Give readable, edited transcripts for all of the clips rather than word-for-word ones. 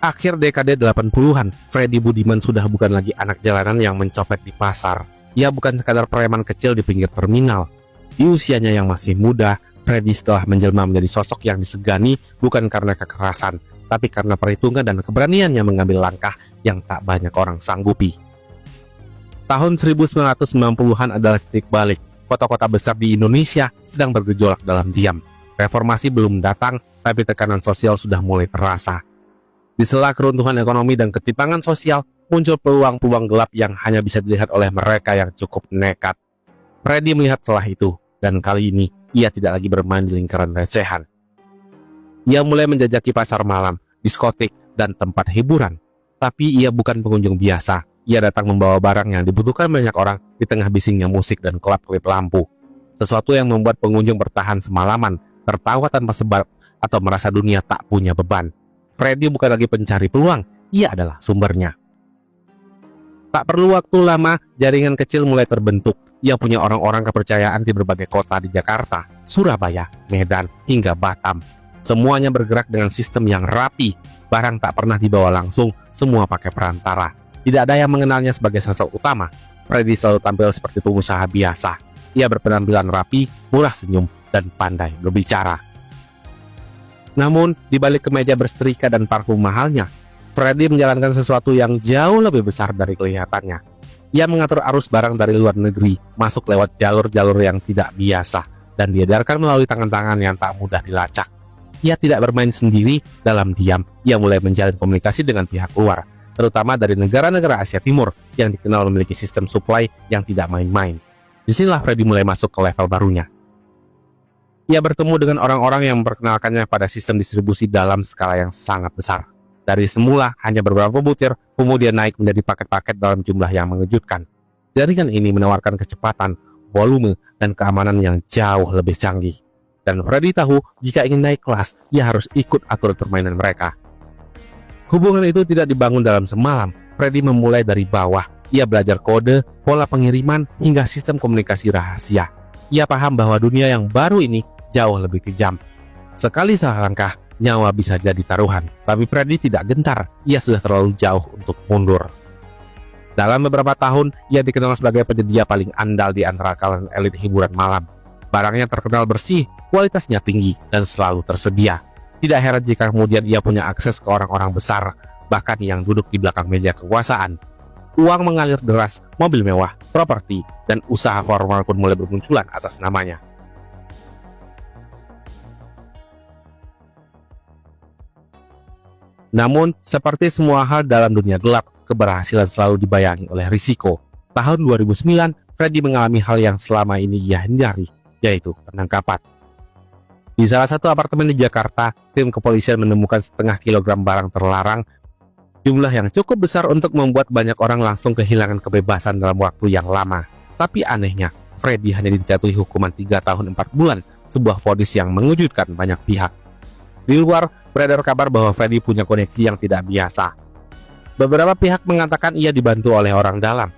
Akhir dekade 80-an, Freddy Budiman sudah bukan lagi anak jalanan yang mencopet di pasar. Ia bukan sekadar preman kecil di pinggir terminal. Di usianya yang masih muda, Freddy setelah menjelma menjadi sosok yang disegani bukan karena kekerasan, tapi karena perhitungan dan keberaniannya mengambil langkah yang tak banyak orang sanggupi. Tahun 1990-an adalah titik balik. Kota-kota besar di Indonesia sedang bergejolak dalam diam. Reformasi belum datang, tapi tekanan sosial sudah mulai terasa. Di sela keruntuhan ekonomi dan ketimpangan sosial, muncul peluang-peluang gelap yang hanya bisa dilihat oleh mereka yang cukup nekat. Freddy melihat celah itu, dan kali ini ia tidak lagi bermain di lingkaran recehan. Ia mulai menjajaki pasar malam, diskotik, dan tempat hiburan. Tapi ia bukan pengunjung biasa. Ia datang membawa barang yang dibutuhkan banyak orang di tengah bisingnya musik dan kelap-kelip lampu. Sesuatu yang membuat pengunjung bertahan semalaman, tertawa tanpa sebab, atau merasa dunia tak punya beban. Freddy bukan lagi pencari peluang, ia adalah sumbernya. Tak perlu waktu lama, jaringan kecil mulai terbentuk. Ia punya orang-orang kepercayaan di berbagai kota di Jakarta, Surabaya, Medan, hingga Batam. Semuanya bergerak dengan sistem yang rapi. Barang tak pernah dibawa langsung, semua pakai perantara. Tidak ada yang mengenalnya sebagai sosok utama. Freddy selalu tampil seperti pengusaha biasa. Ia berpenampilan rapi, murah senyum, dan pandai berbicara. Namun, di balik kemeja bersetrika dan parfum mahalnya, Freddy menjalankan sesuatu yang jauh lebih besar dari kelihatannya. Ia mengatur arus barang dari luar negeri, masuk lewat jalur-jalur yang tidak biasa, dan diedarkan melalui tangan-tangan yang tak mudah dilacak. Ia tidak bermain sendiri, dalam diam, ia mulai menjalin komunikasi dengan pihak luar, terutama dari negara-negara Asia Timur yang dikenal memiliki sistem supply yang tidak main-main. Disinilah Freddy mulai masuk ke level barunya. Ia bertemu dengan orang-orang yang memperkenalkannya pada sistem distribusi dalam skala yang sangat besar. Dari semula hanya beberapa butir, kemudian naik menjadi paket-paket dalam jumlah yang mengejutkan. Jaringan ini menawarkan kecepatan, volume, dan keamanan yang jauh lebih canggih. Dan Freddy tahu jika ingin naik kelas, ia harus ikut aturan permainan mereka. Hubungan itu tidak dibangun dalam semalam. Freddy memulai dari bawah. Ia belajar kode, pola pengiriman, hingga sistem komunikasi rahasia. Ia paham bahwa dunia yang baru ini jauh lebih kejam. Sekali salah langkah, nyawa bisa jadi taruhan. Tapi Freddy tidak gentar, ia sudah terlalu jauh untuk mundur. Dalam beberapa tahun, ia dikenal sebagai penyedia paling andal di antara kalangan elit hiburan malam. Barangnya terkenal bersih, kualitasnya tinggi, dan selalu tersedia. Tidak heran jika kemudian ia punya akses ke orang-orang besar, bahkan yang duduk di belakang meja kekuasaan. Uang mengalir deras, mobil mewah, properti, dan usaha formal pun mulai bermunculan atas namanya. Namun, seperti semua hal dalam dunia gelap, keberhasilan selalu dibayangi oleh risiko. Tahun 2009, Freddy mengalami hal yang selama ini ia hindari, yaitu penangkapan. Di salah satu apartemen di Jakarta, tim kepolisian menemukan setengah kilogram barang terlarang, jumlah yang cukup besar untuk membuat banyak orang langsung kehilangan kebebasan dalam waktu yang lama. Tapi anehnya, Freddy hanya dijatuhi hukuman 3 tahun 4 bulan, sebuah vonis yang mengejutkan banyak pihak. Di luar, beredar kabar bahwa Freddy punya koneksi yang tidak biasa. Beberapa pihak mengatakan ia dibantu oleh orang dalam.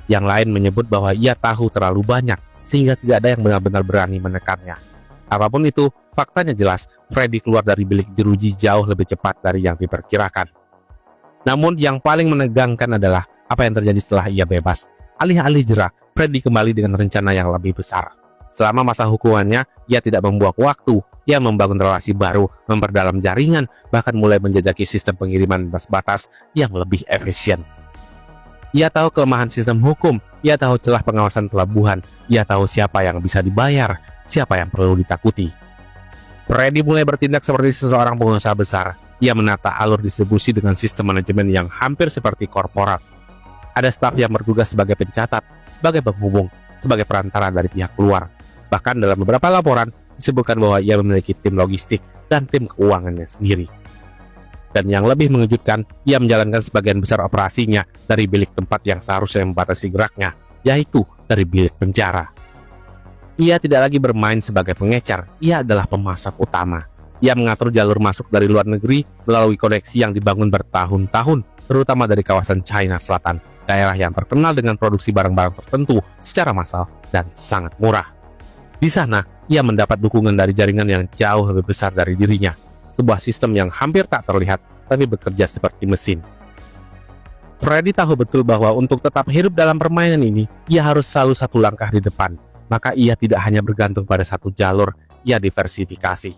Yang lain menyebut bahwa ia tahu terlalu banyak, sehingga tidak ada yang benar-benar berani menekannya. Apapun itu, faktanya jelas, Freddy keluar dari bilik jeruji jauh lebih cepat dari yang diperkirakan. Namun yang paling menegangkan adalah apa yang terjadi setelah ia bebas. Alih-alih jera, Freddy kembali dengan rencana yang lebih besar. Selama masa hukumannya, ia tidak membuang waktu. Ia membangun relasi baru, memperdalam jaringan, bahkan mulai menjajaki sistem pengiriman bebas batas yang lebih efisien. Ia tahu kelemahan sistem hukum, ia tahu celah pengawasan pelabuhan, ia tahu siapa yang bisa dibayar, siapa yang perlu ditakuti. Freddy mulai bertindak seperti seseorang pengusaha besar. Ia menata alur distribusi dengan sistem manajemen yang hampir seperti korporat. Ada staf yang bertugas sebagai pencatat, sebagai penghubung, sebagai perantara dari pihak luar. Bahkan dalam beberapa laporan, disebutkan bahwa ia memiliki tim logistik dan tim keuangannya sendiri. Dan yang lebih mengejutkan, ia menjalankan sebagian besar operasinya dari bilik tempat yang seharusnya membatasi geraknya, yaitu dari bilik penjara. Ia tidak lagi bermain sebagai pengecer, ia adalah pemasok utama. Ia mengatur jalur masuk dari luar negeri melalui koneksi yang dibangun bertahun-tahun, terutama dari kawasan China Selatan, daerah yang terkenal dengan produksi barang-barang tertentu secara massal dan sangat murah. Di sana, ia mendapat dukungan dari jaringan yang jauh lebih besar dari dirinya, sebuah sistem yang hampir tak terlihat tapi bekerja seperti mesin. Freddy tahu betul bahwa untuk tetap hidup dalam permainan ini, ia harus selalu satu langkah di depan. Maka ia tidak hanya bergantung pada satu jalur, ia diversifikasi.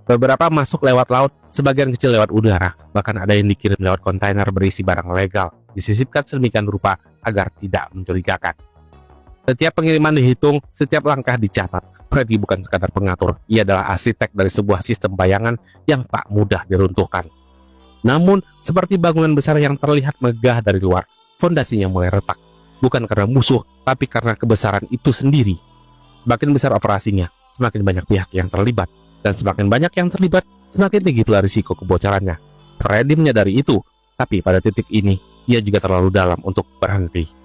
Beberapa masuk lewat laut, sebagian kecil lewat udara, bahkan ada yang dikirim lewat kontainer berisi barang legal, disisipkan sedemikian rupa agar tidak mencurigakan. Setiap pengiriman dihitung, setiap langkah dicatat. Freddy bukan sekadar pengatur, ia adalah arsitek dari sebuah sistem bayangan yang tak mudah diruntuhkan. Namun, seperti bangunan besar yang terlihat megah dari luar, fondasinya mulai retak. Bukan karena musuh, tapi karena kebesaran itu sendiri. Semakin besar operasinya, semakin banyak pihak yang terlibat. Dan semakin banyak yang terlibat, semakin tinggi pula risiko kebocorannya. Freddy menyadari itu, tapi pada titik ini, ia juga terlalu dalam untuk berhenti.